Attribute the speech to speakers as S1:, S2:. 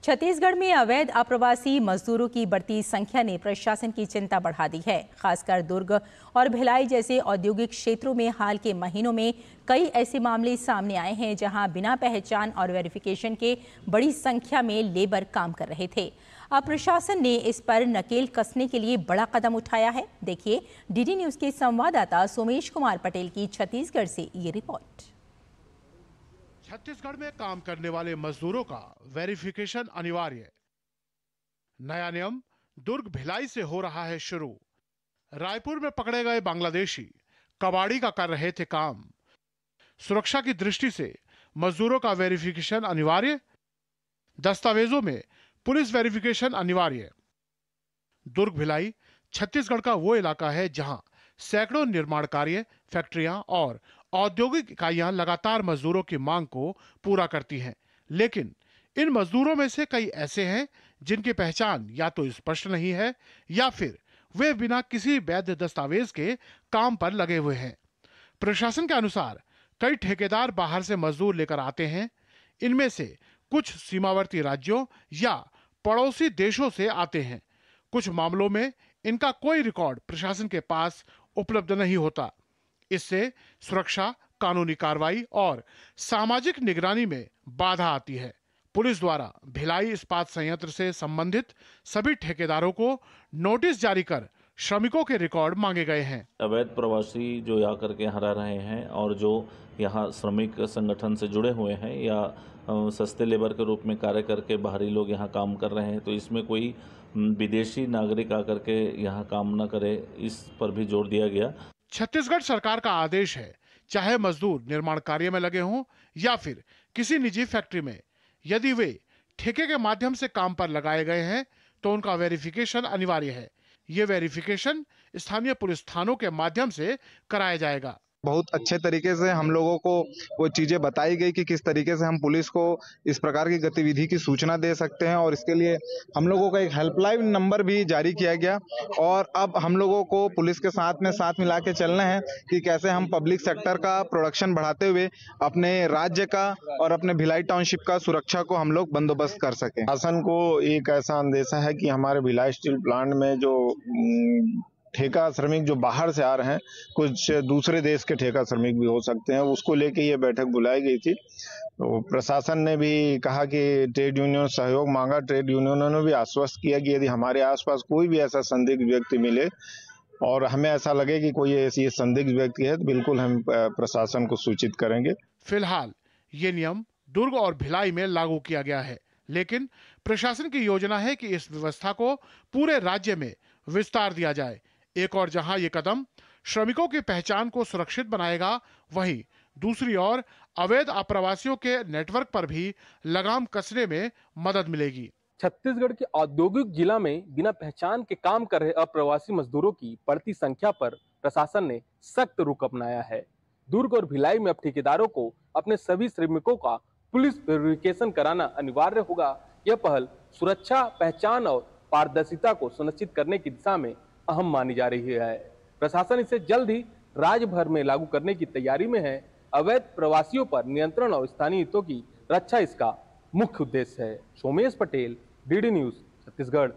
S1: छत्तीसगढ़ में अवैध अप्रवासी मजदूरों की बढ़ती संख्या ने प्रशासन की चिंता बढ़ा दी है। खासकर दुर्ग और भिलाई जैसे औद्योगिक क्षेत्रों में हाल के महीनों में कई ऐसे मामले सामने आए हैं जहां बिना पहचान और वेरिफिकेशन के बड़ी संख्या में लेबर काम कर रहे थे। अब प्रशासन ने इस पर नकेल कसने के लिए बड़ा कदम उठाया है। देखिए डीडी न्यूज के संवाददाता सोमेश कुमार पटेल की छत्तीसगढ़ से ये रिपोर्ट।
S2: छत्तीसगढ़ में काम करने वाले मजदूरों का वेरिफिकेशन अनिवार्य। नया नियम दुर्ग भिलाई से हो रहा है शुरू। रायपुर में पकड़े गए बांग्लादेशी कबाड़ी का कर रहे थे काम। सुरक्षा की दृष्टि से मजदूरों का वेरिफिकेशन अनिवार्य। दस्तावेजों में पुलिस वेरिफिकेशन अनिवार्य। दुर्ग भिलाई छत्तीसगढ़ का वो इलाका है जहां सैकड़ों निर्माण कार्य, फैक्ट्रियां और औद्योगिक इकाइयां लगातार मजदूरों की मांग को पूरा करती हैं। लेकिन इन मजदूरों में से कई ऐसे हैं जिनकी पहचान या तो स्पष्ट नहीं है या फिर वे बिना किसी वैध दस्तावेज के काम पर लगे हुए हैं। प्रशासन के अनुसार कई ठेकेदार बाहर से मजदूर लेकर आते हैं। इनमें से कुछ सीमावर्ती राज्यों या पड़ोसी देशों से आते हैं। कुछ मामलों में इनका कोई रिकॉर्ड प्रशासन के पास उपलब्ध नहीं होता। इससे सुरक्षा, कानूनी कार्रवाई और सामाजिक निगरानी में बाधा आती है। पुलिस द्वारा भिलाई इस्पात संयंत्र से संबंधित सभी ठेकेदारों को नोटिस जारी कर श्रमिकों के रिकॉर्ड मांगे गए हैं।
S3: अवैध प्रवासी जो यहाँ करके यहाँ रह रहे हैं और जो यहाँ श्रमिक संगठन से जुड़े हुए हैं या सस्ते लेबर के रूप में कार्य करके बाहरी लोग यहाँ काम कर रहे हैं, तो इसमें कोई विदेशी नागरिक आकर के यहाँ काम न करे, इस पर भी जोर दिया गया।
S2: छत्तीसगढ़ सरकार का आदेश है, चाहे मजदूर निर्माण कार्य में लगे हों या फिर किसी निजी फैक्ट्री में, यदि वे ठेके के माध्यम से काम पर लगाए गए हैं तो उनका वेरिफिकेशन अनिवार्य है। ये वेरिफिकेशन स्थानीय पुलिस थानों के माध्यम से कराया जाएगा।
S4: बहुत अच्छे तरीके से हम लोगों को वो चीजें बताई गई कि किस तरीके से हम पुलिस को इस प्रकार की गतिविधि की सूचना दे सकते हैं, और इसके लिए हम लोगों का एक हेल्पलाइन नंबर भी जारी किया गया। और अब हम लोगों को पुलिस के साथ मिला के चलना है कि कैसे हम पब्लिक सेक्टर का प्रोडक्शन बढ़ाते हुए अपने राज्य का और अपने भिलाई टाउनशिप का सुरक्षा को हम लोग बंदोबस्त कर सकें।
S5: शासन को एक ऐसा अंदेशा है कि हमारे भिलाई स्टील प्लांट में जो ठेका श्रमिक जो बाहर से आ रहे हैं, कुछ दूसरे देश के ठेका श्रमिक भी हो सकते हैं, उसको लेके ये बैठक बुलाई गई थी। तो प्रशासन ने भी कहा कि ट्रेड यूनियन सहयोग मांगा। ट्रेड यूनियनों ने भी आश्वस्त किया कि यदि हमारे आसपास कोई भी ऐसा संदिग्ध व्यक्ति मिले और हमें ऐसा लगे कि कोई ऐसी संदिग्ध व्यक्ति है, तो बिल्कुल हम प्रशासन को सूचित करेंगे।
S2: फिलहाल ये नियम दुर्ग और भिलाई में लागू किया गया है, लेकिन प्रशासन की योजना है कि इस व्यवस्था को पूरे राज्य में विस्तार दिया जाए। एक और जहां ये कदम श्रमिकों की पहचान को सुरक्षित बनाएगा, वहीं दूसरी ओर अवैध अप्रवासियों के नेटवर्क पर भी लगाम कसने में मदद मिलेगी।
S6: छत्तीसगढ़ के औद्योगिक जिला में बिना पहचान के काम कर रहे अप्रवासी मजदूरों की बढ़ती संख्या पर प्रशासन ने सख्त रुख अपनाया है। दुर्ग और भिलाई में अब ठेकेदारों को अपने सभी श्रमिकों का पुलिस वेरिफिकेशन कराना अनिवार्य होगा। यह पहल सुरक्षा, पहचान और पारदर्शिता को सुनिश्चित करने की दिशा में अहम मानी जा रही है। प्रशासन इसे जल्द ही राज्य भर में लागू करने की तैयारी में है। अवैध प्रवासियों पर नियंत्रण और स्थानीय हितों की रक्षा इसका मुख्य उद्देश्य है। Somesh Patel, DD news, Chhattisgarh.